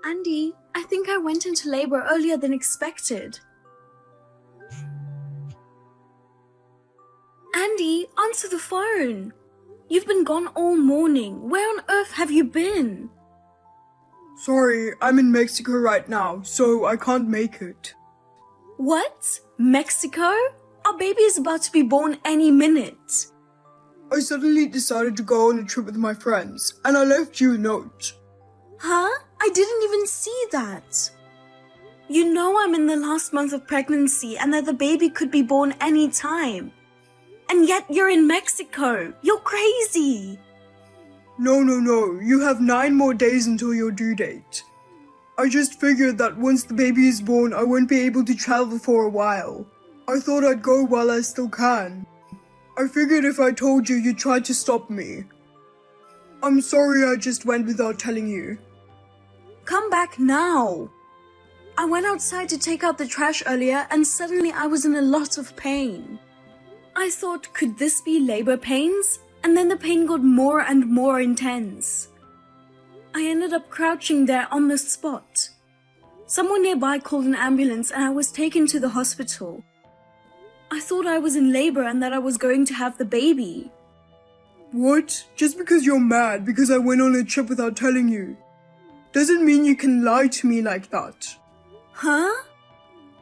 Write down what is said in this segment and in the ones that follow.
Andy, I think I went into labor earlier than expected. Andy, answer the phone. You've been gone all morning. Where on earth have you been? Sorry, I'm in Mexico right now, so I can't make it. What? Mexico? Our baby is about to be born any minute. I suddenly decided to go on a trip with my friends, and I left you a note. Huh? I didn't even see that. You know I'm in the last month of pregnancy and that the baby could be born any time. And yet you're in Mexico. You're crazy. No, you have 9 more days until your due date. I just figured that once the baby is born, I won't be able to travel for a while. I thought I'd go while I still can. I figured if I told you, you'd try to stop me. I'm sorry I just went without telling you. Come back now. I went outside to take out the trash earlier and suddenly I was in a lot of pain. I thought, could this be labor pains? And then the pain got more and more intense. I ended up crouching there on the spot. Someone nearby called an ambulance and I was taken to the hospital. I thought I was in labor and that I was going to have the baby. What? Just because you're mad because I went on a trip without telling you, doesn't mean you can lie to me like that. Huh?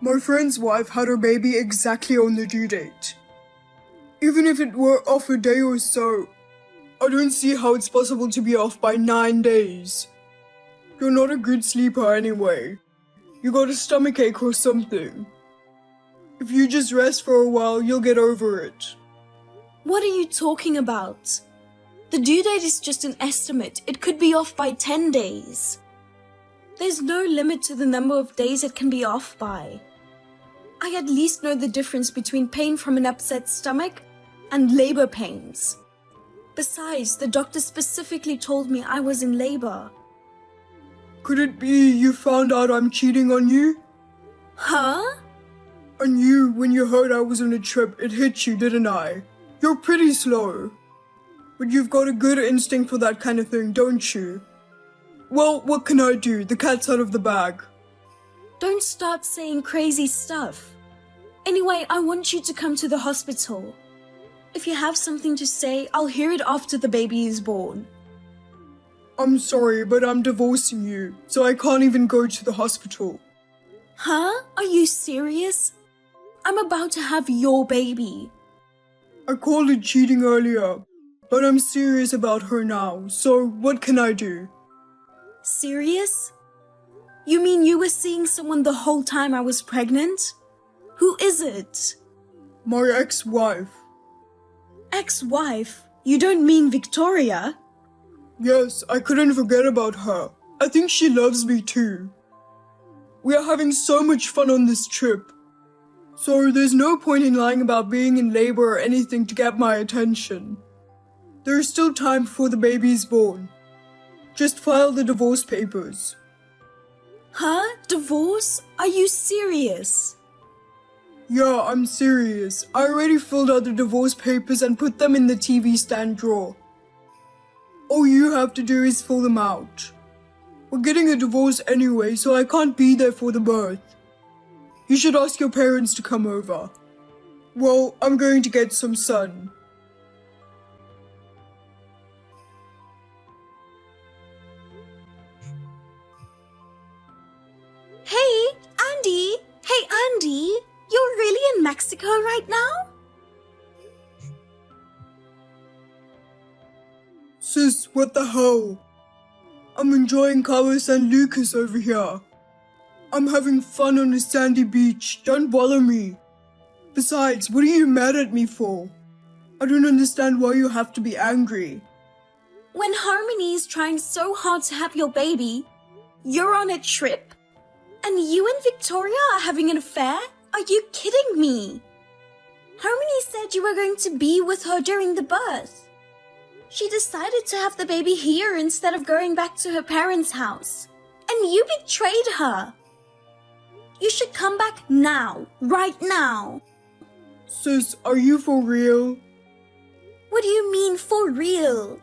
My friend's wife had her baby exactly on the due date. Even if it were off a day or so, I don't see how it's possible to be off by 9 days. You're not a good sleeper anyway. You got a stomachache or something. If you just rest for a while, you'll get over it. What are you talking about? The due date is just an estimate. It could be off by 10 days. There's no limit to the number of days it can be off by. I at least know the difference between pain from an upset stomach and labor pains. Besides, the doctor specifically told me I was in labor. Could it be you found out I'm cheating on you? Huh? I knew when you heard I was on a trip, it hit you, didn't I? You're pretty slow. But you've got a good instinct for that kind of thing, don't you? Well, what can I do? The cat's out of the bag. Don't start saying crazy stuff. Anyway, I want you to come to the hospital. If you have something to say, I'll hear it after the baby is born. I'm sorry, but I'm divorcing you, so I can't even go to the hospital. Huh? Are you serious? I'm about to have your baby. I called it cheating earlier, but I'm serious about her now, so what can I do? Serious? You mean you were seeing someone the whole time I was pregnant? Who is it? My ex-wife. Ex-wife? You don't mean Victoria? Yes, I couldn't forget about her. I think she loves me too. We are having so much fun on this trip. So there's no point in lying about being in labor or anything to get my attention. There is still time before the baby is born. Just file the divorce papers. Huh? Divorce? Are you serious? Yeah, I'm serious. I already filled out the divorce papers and put them in the TV stand drawer. All you have to do is fill them out. We're getting a divorce anyway, so I can't be there for the birth. You should ask your parents to come over. Well, I'm going to get some sun. Hey, Andy! Hey, Andy! You're really in Mexico right now? Sis, what the hell? I'm enjoying Cabo San Lucas over here. I'm having fun on a sandy beach. Don't bother me. Besides, what are you mad at me for? I don't understand why you have to be angry. When Harmony is trying so hard to have your baby, you're on a trip? And you and Victoria are having an affair? Are you kidding me? Harmony said you were going to be with her during the birth. She decided to have the baby here instead of going back to her parents' house. And you betrayed her. You should come back now, right now. Sis, are you for real? What do you mean for real?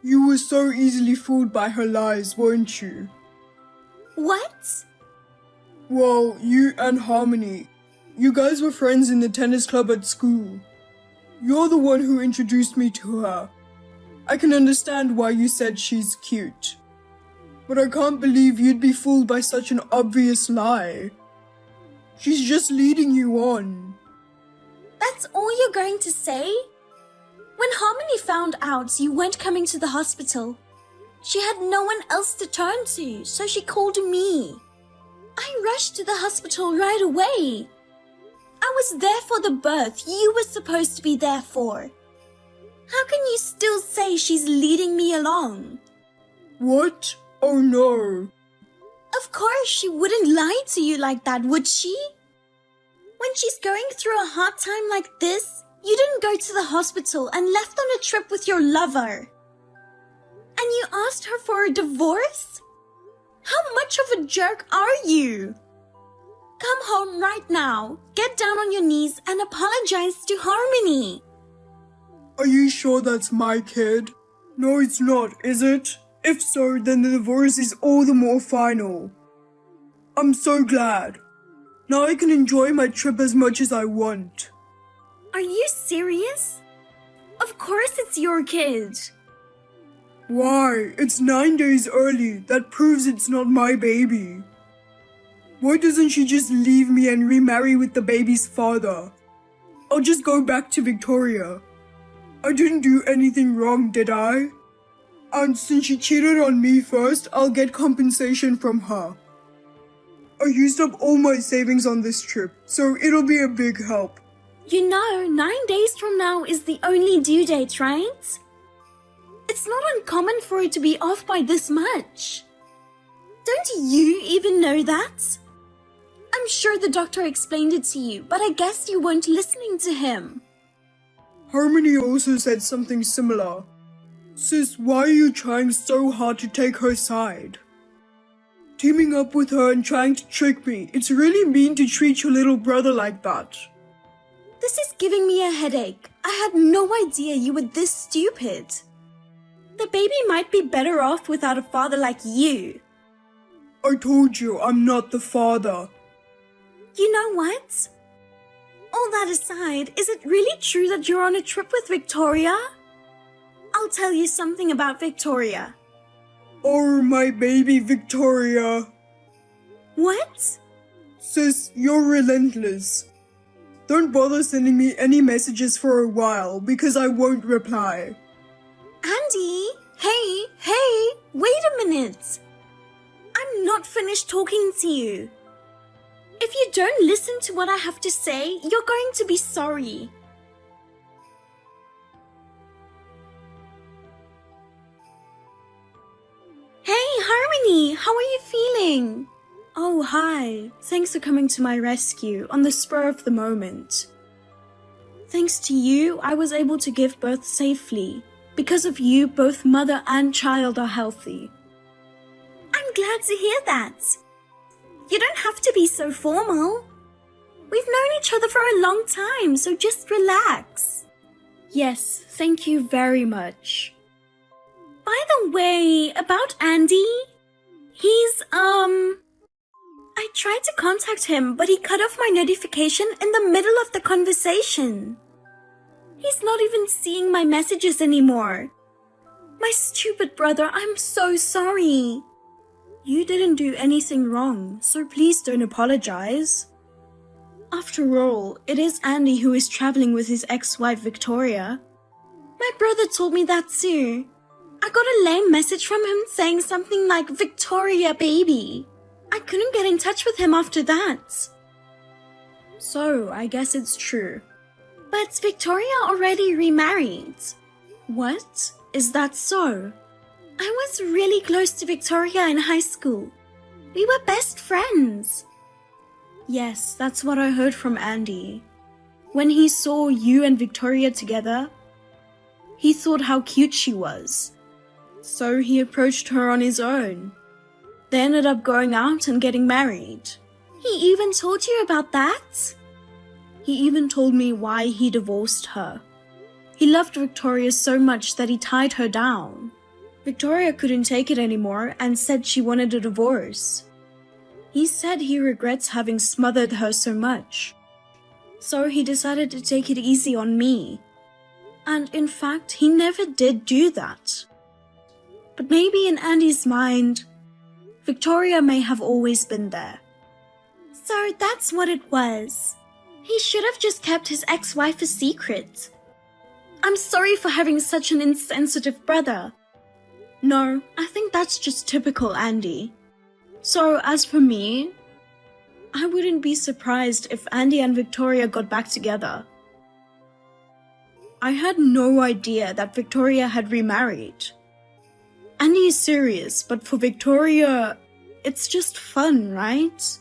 You were so easily fooled by her lies, weren't you? What? Well, you and Harmony. You guys were friends in the tennis club at school. You're the one who introduced me to her. I can understand why you said she's cute. But I can't believe you'd be fooled by such an obvious lie. She's just leading you on. That's all you're going to say? When Harmony found out you weren't coming to the hospital, she had no one else to turn to, so she called me. I rushed to the hospital right away. I was there for the birth you were supposed to be there for. How can you still say she's leading me along? What? Oh no. Of course she wouldn't lie to you like that, would she? When she's going through a hard time like this, you didn't go to the hospital and left on a trip with your lover. And you asked her for a divorce? How much of a jerk are you? Come home right now, get down on your knees and apologize to Harmony. Are you sure that's my kid? No, it's not, is it? If so, then the divorce is all the more final. I'm so glad. Now I can enjoy my trip as much as I want. Are you serious? Of course it's your kid. Why? It's 9 days early. That proves it's not my baby. Why doesn't she just leave me and remarry with the baby's father? I'll just go back to Victoria. I didn't do anything wrong, did I? And since she cheated on me first, I'll get compensation from her. I used up all my savings on this trip, so it'll be a big help. You know, 9 days from now is the only due date, right? It's not uncommon for it to be off by this much. Don't you even know that? I'm sure the doctor explained it to you, but I guess you weren't listening to him. Harmony also said something similar. Sis, why are you trying so hard to take her side? Teaming up with her and trying to trick me, it's really mean to treat your little brother like that. This is giving me a headache. I had no idea you were this stupid. The baby might be better off without a father like you. I told you, I'm not the father. You know what? All that aside, is it really true that you're on a trip with Victoria? I'll tell you something about Victoria. Oh, my baby Victoria. What? Sis, you're relentless. Don't bother sending me any messages for a while because I won't reply. Andy, hey, wait a minute. I'm not finished talking to you. If you don't listen to what I have to say, you're going to be sorry. Hey, Harmony, how are you feeling? Oh, hi. Thanks for coming to my rescue on the spur of the moment. Thanks to you, I was able to give birth safely. Because of you, both mother and child are healthy. I'm glad to hear that. You don't have to be so formal. We've known each other for a long time, so just relax. Yes, thank you very much. By the way, about Andy, I tried to contact him, but he cut off my notification in the middle of the conversation. He's not even seeing my messages anymore. My stupid brother, I'm so sorry. You didn't do anything wrong, so please don't apologize. After all, it is Andy who is traveling with his ex-wife Victoria. My brother told me that too. I got a lame message from him saying something like Victoria baby. I couldn't get in touch with him after that. So, I guess it's true. But Victoria already remarried. What? Is that so? I was really close to Victoria in high school. We were best friends. Yes, that's what I heard from Andy. When he saw you and Victoria together, he thought how cute she was. So he approached her on his own. They ended up going out and getting married. He even told you about that? He even told me why he divorced her. He loved Victoria so much that he tied her down. Victoria couldn't take it anymore and said she wanted a divorce. He said he regrets having smothered her so much. So he decided to take it easy on me. And in fact, he never did do that. But maybe in Andy's mind, Victoria may have always been there. So that's what it was. He should have just kept his ex-wife a secret. I'm sorry for having such an insensitive brother. No, I think that's just typical Andy. So as for me, I wouldn't be surprised if Andy and Victoria got back together. I had no idea that Victoria had remarried. Andy is serious, but for Victoria, it's just fun, right?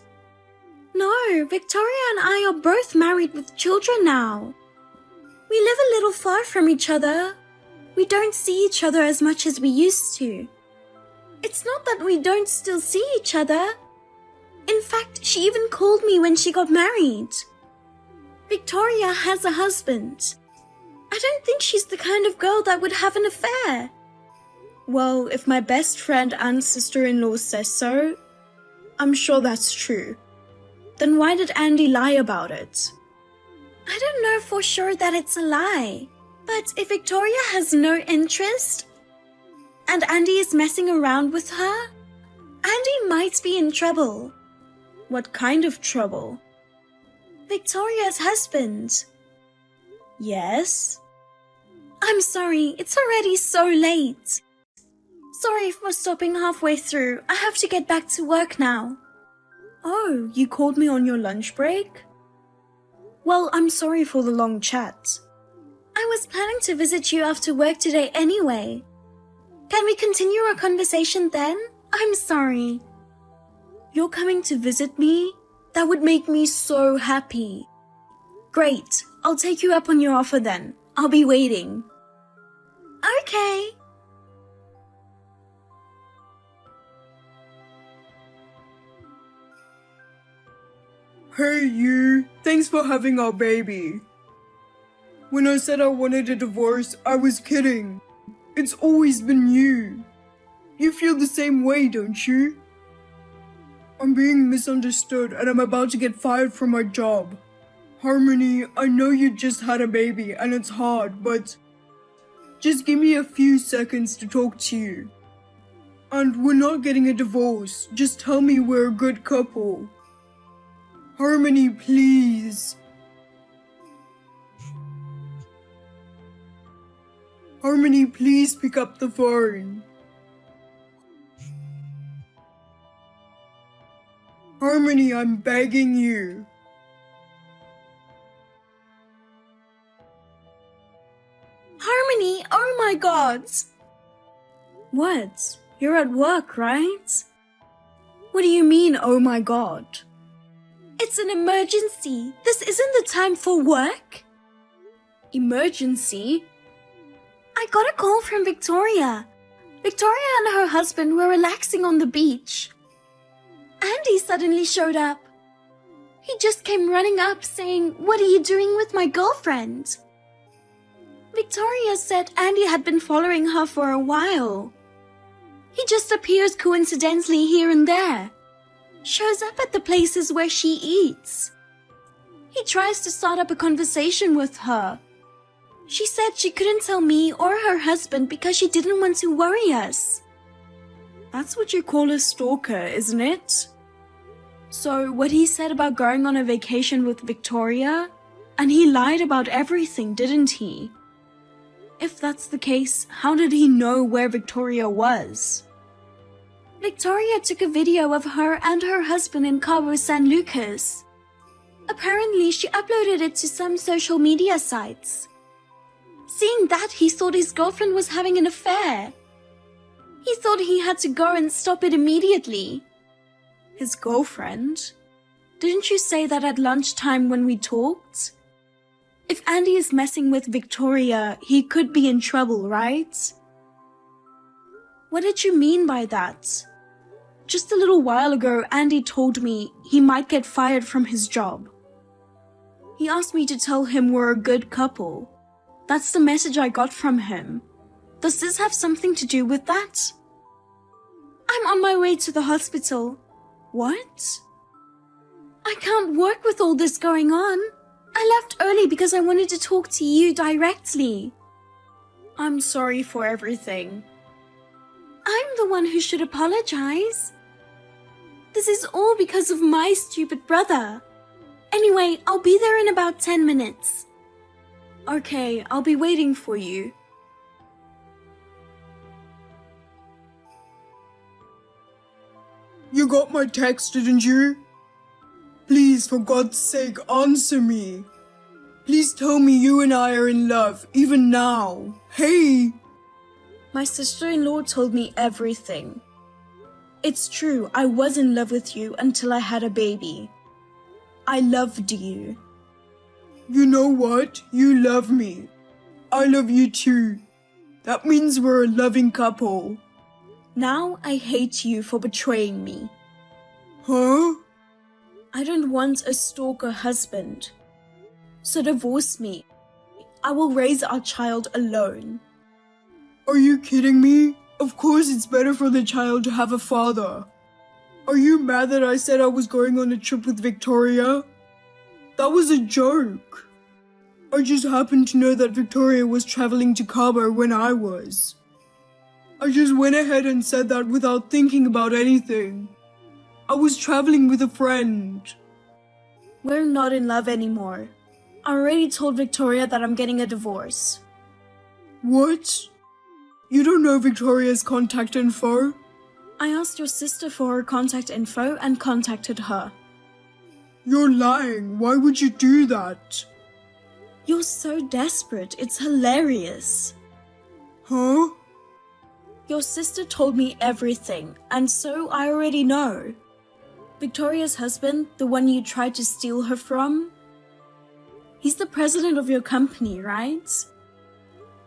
No, Victoria and I are both married with children now. We live a little far from each other. We don't see each other as much as we used to. It's not that we don't still see each other. In fact, she even called me when she got married. Victoria has a husband. I don't think she's the kind of girl that would have an affair. Well, if my best friend and sister-in-law says so, I'm sure that's true. Then why did Andy lie about it? I don't know for sure that it's a lie. But if Victoria has no interest, and Andy is messing around with her, Andy might be in trouble. What kind of trouble? Victoria's husband. Yes? I'm sorry, it's already so late. Sorry for stopping halfway through. I have to get back to work now. Oh, you called me on your lunch break? Well, I'm sorry for the long chat. I was planning to visit you after work today anyway. Can we continue our conversation then? I'm sorry. You're coming to visit me? That would make me so happy. Great, I'll take you up on your offer then. I'll be waiting. Okay. Hey you, thanks for having our baby. When I said I wanted a divorce, I was kidding. It's always been you. You feel the same way, don't you? I'm being misunderstood and I'm about to get fired from my job. Harmony, I know you just had a baby and it's hard, but just give me a few seconds to talk to you. And we're not getting a divorce. Just tell me we're a good couple. Harmony, please. Harmony, please pick up the phone. Harmony, I'm begging you. Harmony, oh my god! What? You're at work, right? What do you mean, oh my god? It's an emergency. This isn't the time for work. Emergency? I got a call from Victoria. Victoria and her husband were relaxing on the beach. Andy suddenly showed up. He just came running up saying, "What are you doing with my girlfriend?" Victoria said Andy had been following her for a while. He just appears coincidentally here and there. Shows up at the places where she eats. He tries to start up a conversation with her. She said she couldn't tell me or her husband because she didn't want to worry us. That's what you call a stalker, isn't it? So what he said about going on a vacation with Victoria, and he lied about everything, didn't he? If that's the case, how did he know where Victoria was? Victoria took a video of her and her husband in Cabo San Lucas. Apparently, she uploaded it to some social media sites. Seeing that, he thought his girlfriend was having an affair. He thought he had to go and stop it immediately. His girlfriend? Didn't you say that at lunchtime when we talked? If Andy is messing with Victoria, he could be in trouble, right? What did you mean by that? Just a little while ago, Andy told me he might get fired from his job. He asked me to tell him we're a good couple. That's the message I got from him. Does this have something to do with that? I'm on my way to the hospital. What? I can't work with all this going on. I left early because I wanted to talk to you directly. I'm sorry for everything. I'm the one who should apologize. This is all because of my stupid brother. Anyway, I'll be there in about 10 minutes. Okay, I'll be waiting for you. You got my text, didn't you? Please, for God's sake, answer me. Please tell me you and I are in love, even now. Hey! My sister-in-law told me everything. It's true, I was in love with you until I had a baby. I loved you. You know what? You love me. I love you too. That means we're a loving couple. Now I hate you for betraying me. Huh? I don't want a stalker husband. So divorce me. I will raise our child alone. Are you kidding me? Of course it's better for the child to have a father. Are you mad that I said I was going on a trip with Victoria? That was a joke. I just happened to know that Victoria was traveling to Cabo when I was. I just went ahead and said that without thinking about anything. I was traveling with a friend. We're not in love anymore. I already told Victoria that I'm getting a divorce. What? You don't know Victoria's contact info? I asked your sister for her contact info and contacted her. You're lying. Why would you do that? You're so desperate, it's hilarious. Huh? Your sister told me everything, and so I already know. Victoria's husband, the one you tried to steal her from, he's the president of your company, right?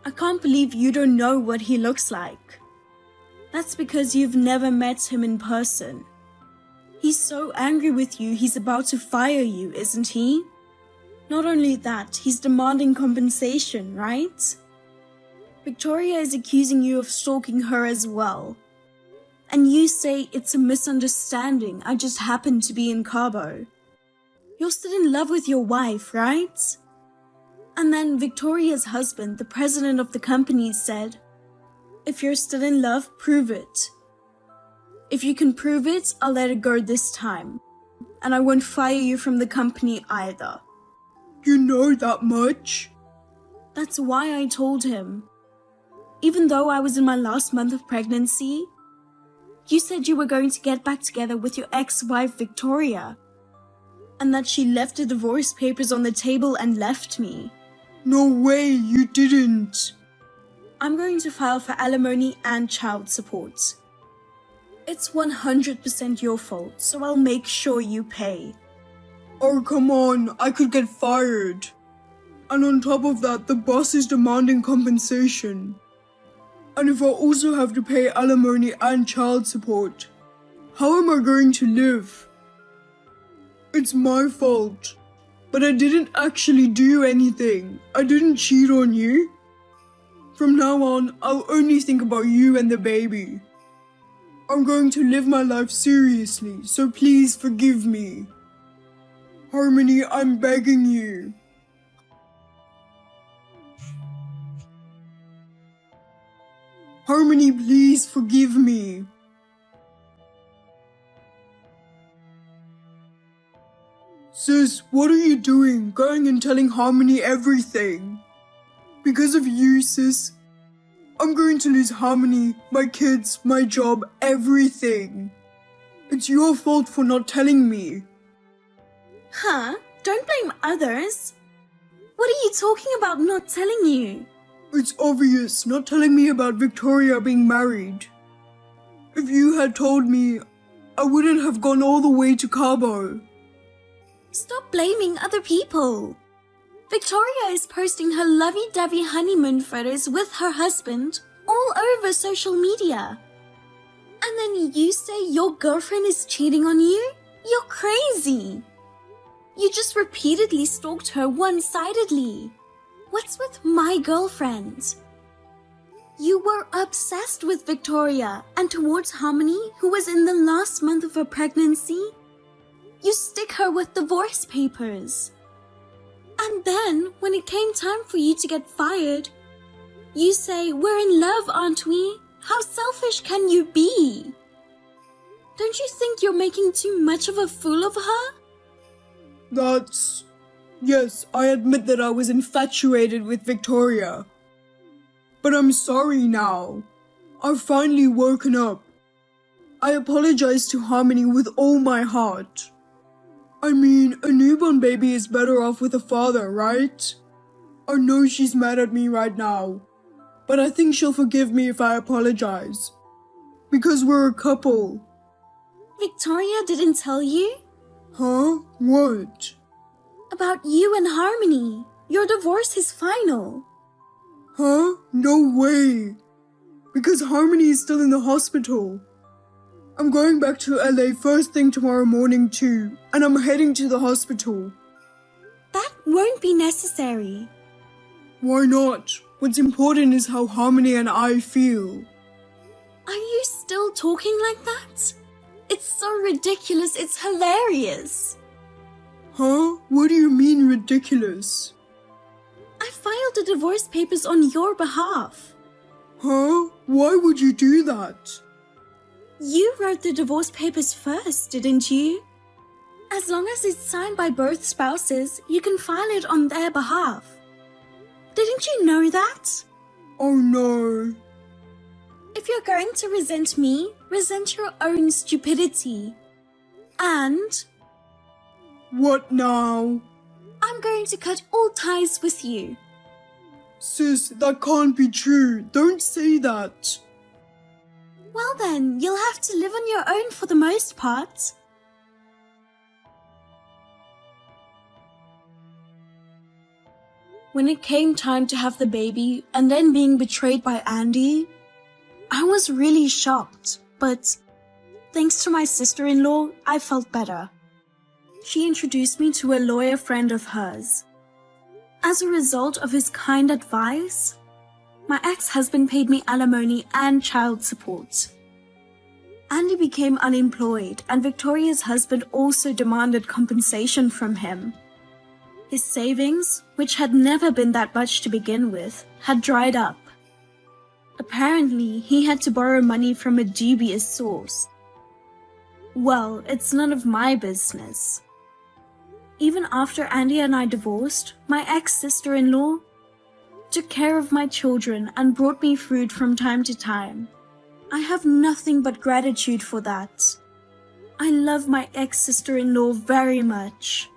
I can't believe you don't know what he looks like. That's because you've never met him in person. He's so angry with you, he's about to fire you, isn't he? Not only that, he's demanding compensation, right? Victoria is accusing you of stalking her as well. And you say it's a misunderstanding, I just happened to be in Cabo. You're still in love with your wife, right? And then Victoria's husband, the president of the company, said, if you're still in love, prove it. If you can prove it, I'll let it go this time. And I won't fire you from the company either. You know that much? That's why I told him. Even though I was in my last month of pregnancy, you said you were going to get back together with your ex-wife Victoria. And that she left the divorce papers on the table and left me. No way, you didn't. I'm going to file for alimony and child support. It's 100% your fault, so I'll make sure you pay. Oh, come on, I could get fired. And on top of that, the boss is demanding compensation. And if I also have to pay alimony and child support, how am I going to live? It's my fault. But I didn't actually do anything. I didn't cheat on you. From now on, I'll only think about you and the baby. I'm going to live my life seriously, so please forgive me. Harmony, I'm begging you. Harmony, please forgive me. Sis, what are you doing? Going and telling Harmony everything. Because of you, sis, I'm going to lose Harmony, my kids, my job, everything. It's your fault for not telling me. Huh? Don't blame others. What are you talking about not telling you? It's obvious, not telling me about Victoria being married. If you had told me, I wouldn't have gone all the way to Cabo. Stop blaming other people. Victoria is posting her lovey-dovey honeymoon photos with her husband all over social media. And then you say your girlfriend is cheating on you? You're crazy. You just repeatedly stalked her one-sidedly. What's with my girlfriend? You were obsessed with Victoria and towards Harmony, who was in the last month of her pregnancy. You stick her with divorce papers. And then, when it came time for you to get fired, you say, "We're in love, aren't we? How selfish can you be?" Don't you think you're making too much of a fool of her? Yes, I admit that I was infatuated with Victoria. But I'm sorry now. I've finally woken up. I apologize to Harmony with all my heart. I mean, a newborn baby is better off with a father, right? I know she's mad at me right now, but I think she'll forgive me if I apologize. Because we're a couple. Victoria didn't tell you? Huh? What? About you and Harmony. Your divorce is final. Huh? No way. Because Harmony is still in the hospital. I'm going back to LA first thing tomorrow morning too, and I'm heading to the hospital. That won't be necessary. Why not? What's important is how Harmony and I feel. Are you still talking like that? It's so ridiculous, it's hilarious. Huh? What do you mean ridiculous? I filed the divorce papers on your behalf. Huh? Why would you do that? You wrote the divorce papers first, didn't you? As long as it's signed by both spouses, you can file it on their behalf. Didn't you know that? Oh no. If you're going to resent me, resent your own stupidity. And What now? I'm going to cut all ties with you. Sis, that can't be true. Don't say that. Well then, you'll have to live on your own for the most part. When it came time to have the baby and then being betrayed by Andy, I was really shocked, but thanks to my sister-in-law, I felt better. She introduced me to a lawyer friend of hers. As a result of his kind advice, my ex-husband paid me alimony and child support. Andy became unemployed and Victoria's husband also demanded compensation from him. His savings, which had never been that much to begin with, had dried up. Apparently, he had to borrow money from a dubious source. Well, it's none of my business. Even after Andy and I divorced, my ex-sister-in-law took care of my children and brought me food from time to time. I have nothing but gratitude for that. I love my ex-sister-in-law very much.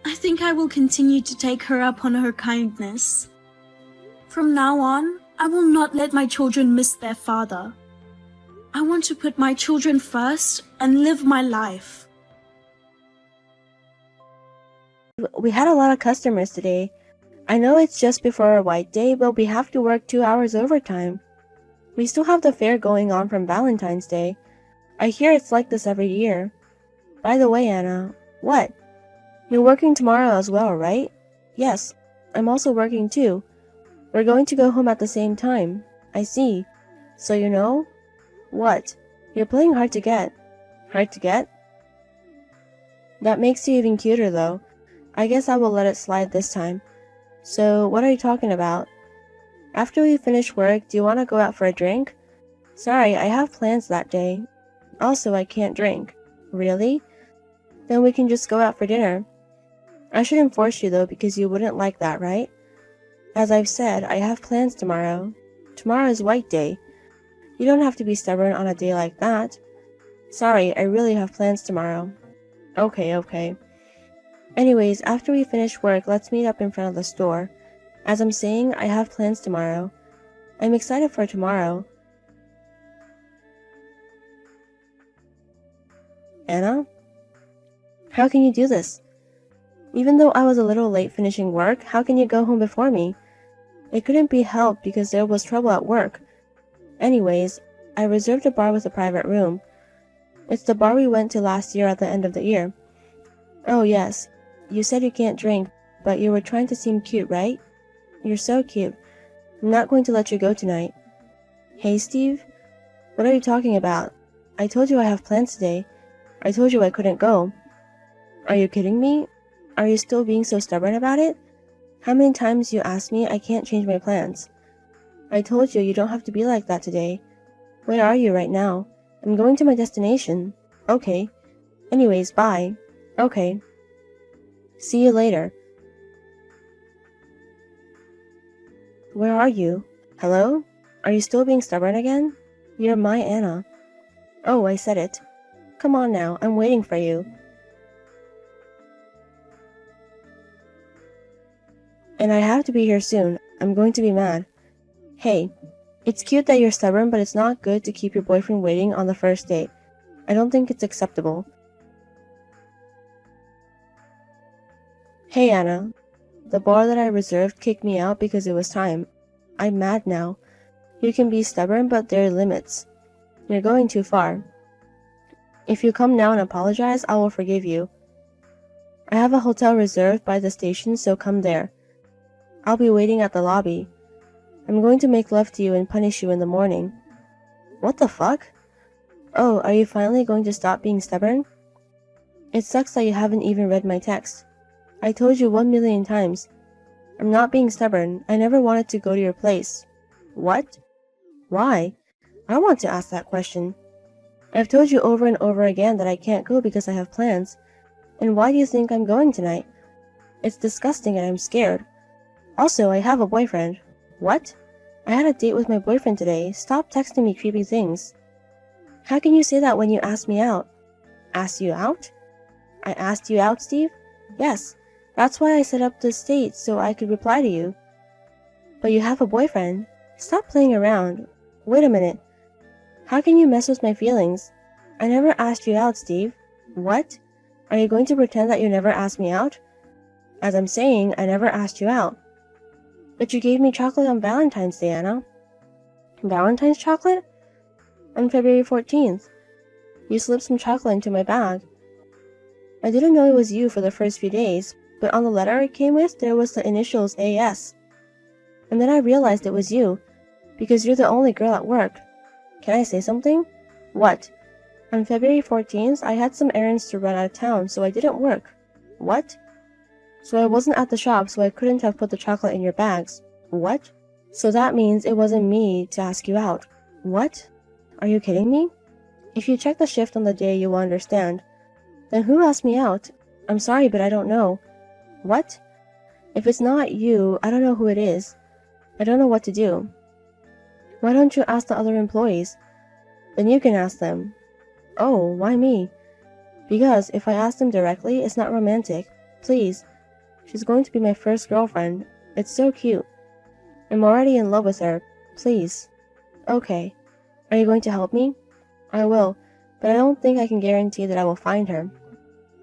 I think I will continue to take her up on her kindness. From now on, I will not let my children miss their father. I want to put my children first and live my life. We had a lot of customers today. I know it's just before our white day, but we have to work 2 hours overtime. We still have the fair going on from Valentine's Day. I hear it's like this every year. By the way, Anna, what? You're working tomorrow as well, right? Yes, I'm also working too. We're going to go home at the same time. I see. So you know? What? You're playing hard to get. Hard to get? That makes you even cuter though. I guess I will let it slide this time. So, what are you talking about? After we finish work, do you want to go out for a drink? Sorry, I have plans that day. Also, I can't drink. Really? Then we can just go out for dinner. I shouldn't force you though because you wouldn't like that, right? As I've said, I have plans tomorrow. Tomorrow is White Day. You don't have to be stubborn on a day like that. Sorry, I really have plans tomorrow. Okay. Anyways, after we finish work, let's meet up in front of the store. As I'm saying, I have plans tomorrow. I'm excited for tomorrow. Anna? How can you do this? Even though I was a little late finishing work, how can you go home before me? It couldn't be helped because there was trouble at work. Anyways, I reserved a bar with a private room. It's the bar we went to last year at the end of the year. Oh yes, you said you can't drink, but you were trying to seem cute, right? You're so cute. I'm not going to let you go tonight. Hey, Steve? What are you talking about? I told you I have plans today. I told you I couldn't go. Are you kidding me? Are you still being so stubborn about it? How many times you asked me I can't change my plans? I told you don't have to be like that today. Where are you right now? I'm going to my destination. Okay. Anyways, bye. Okay. See you later. Where are you? Hello? Are you still being stubborn again? You're my Anna. Oh, I said it. Come on now, I'm waiting for you. And I have to be here soon. I'm going to be mad. Hey, it's cute that you're stubborn, but it's not good to keep your boyfriend waiting on the first date. I don't think it's acceptable. Hey, Anna. The bar that I reserved kicked me out because it was time. I'm mad now. You can be stubborn, but there are limits. You're going too far. If you come now and apologize, I will forgive you. I have a hotel reserved by the station, so come there. I'll be waiting at the lobby. I'm going to make love to you and punish you in the morning. What the fuck? Oh, are you finally going to stop being stubborn? It sucks that you haven't even read my text. I told you 1,000,000 times. I'm not being stubborn. I never wanted to go to your place. What? Why? I want to ask that question. I've told you over and over again that I can't go because I have plans. And why do you think I'm going tonight? It's disgusting and I'm scared. Also, I have a boyfriend. What? I had a date with my boyfriend today. Stop texting me creepy things. How can you say that when you asked me out? Asked you out? I asked you out, Steve? Yes. That's why I set up this date so I could reply to you. But you have a boyfriend. Stop playing around. Wait a minute. How can you mess with my feelings? I never asked you out, Steve. What? Are you going to pretend that you never asked me out? As I'm saying, I never asked you out. But you gave me chocolate on Valentine's Day, Anna. Valentine's chocolate? On February 14th. You slipped some chocolate into my bag. I didn't know it was you for the first few days, but on the letter it came with, there was the initials AS. And then I realized it was you, because you're the only girl at work. Can I say something? What? On February 14th, I had some errands to run out of town, so I didn't work. What? So I wasn't at the shop, so I couldn't have put the chocolate in your bags. What? So that means it wasn't me to ask you out. What? Are you kidding me? If you check the shift on the day, you will understand. Then who asked me out? I'm sorry, but I don't know. What? If it's not you, I don't know who it is. I don't know what to do. Why don't you ask the other employees? Then you can ask them. Oh, why me? Because if I ask them directly, it's not romantic. Please. She's going to be my first girlfriend. It's so cute. I'm already in love with her. Please. Okay. Are you going to help me? I will, but I don't think I can guarantee that I will find her.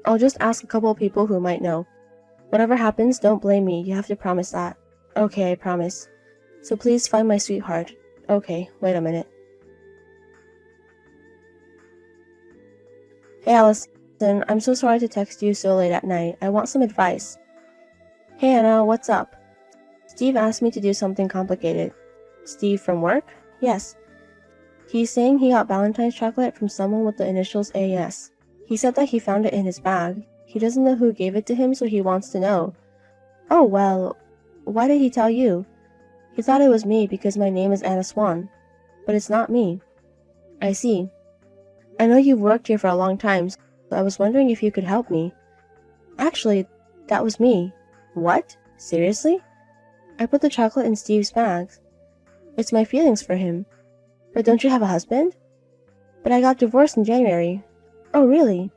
I'll just ask a couple of people who might know. Whatever happens, don't blame me. You have to promise that. Okay, I promise. So please find my sweetheart. Okay, wait a minute. Hey Allison, I'm so sorry to text you so late at night. I want some advice. Hey Anna, what's up? Steve asked me to do something complicated. Steve from work? Yes. He's saying he got Valentine's chocolate from someone with the initials AS. He said that he found it in his bag. He doesn't know who gave it to him, so he wants to know. Oh well, why did he tell you? He thought it was me because my name is Anna Swan. But it's not me. I see. I know you've worked here for a long time, so I was wondering if you could help me. Actually, that was me. What? Seriously? I put the chocolate in Steve's bags. It's my feelings for him. But don't you have a husband? But I got divorced in January. Oh, really?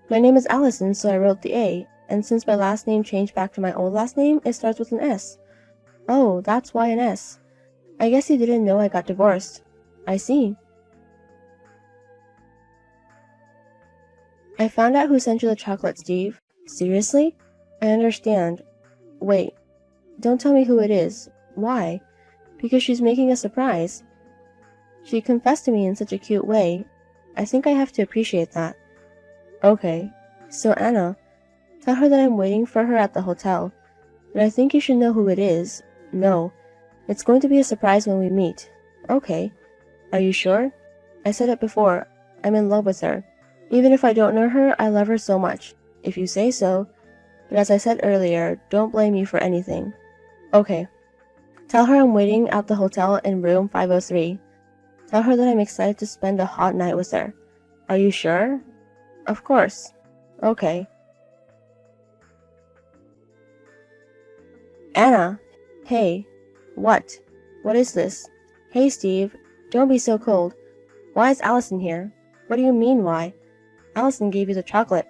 My name is Allison, so I wrote the A, and since my last name changed back to my old last name, it starts with an S. Oh, that's why an S. I guess you didn't know I got divorced. I see. I found out who sent you the chocolate, Steve. Seriously? I understand. Wait. Don't tell me who it is. Why? Because she's making a surprise. She confessed to me in such a cute way. I think I have to appreciate that. Okay. So Anna, tell her that I'm waiting for her at the hotel. But I think you should know who it is. No. It's going to be a surprise when we meet. Okay. Are you sure? I said it before. I'm in love with her. Even if I don't know her, I love her so much. If you say so. But as I said earlier, don't blame me for anything. Okay. Tell her I'm waiting at the hotel in room 503. Tell her that I'm excited to spend a hot night with her. Are you sure? Of course. Okay. Anna! Hey. What? What is this? Hey, Steve. Don't be so cold. Why is Allison here? What do you mean, why? Allison gave you the chocolate.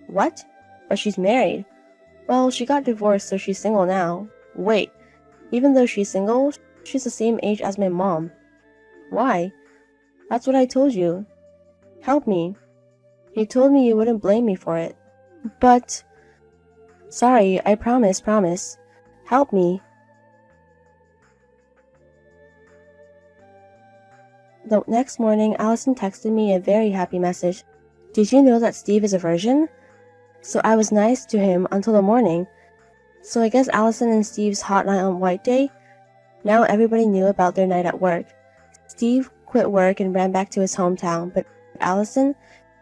What? But she's married. Well, she got divorced, so she's single now. Wait. Even though she's single, she's the same age as my mom. Why? That's what I told you. Help me. You told me you wouldn't blame me for it. But... Sorry, I promise. Help me. The next morning, Allison texted me a very happy message. Did you know that Steve is a virgin? So I was nice to him until the morning. So I guess Allison and Steve's hot night on White Day? Now everybody knew about their night at work. Steve quit work and ran back to his hometown, but Allison,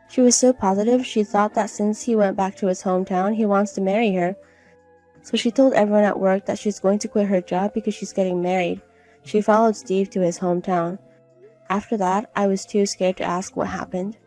she was so positive she thought that since he went back to his hometown, he wants to marry her. So she told everyone at work that she's going to quit her job because she's getting married. She followed Steve to his hometown. After that, I was too scared to ask what happened.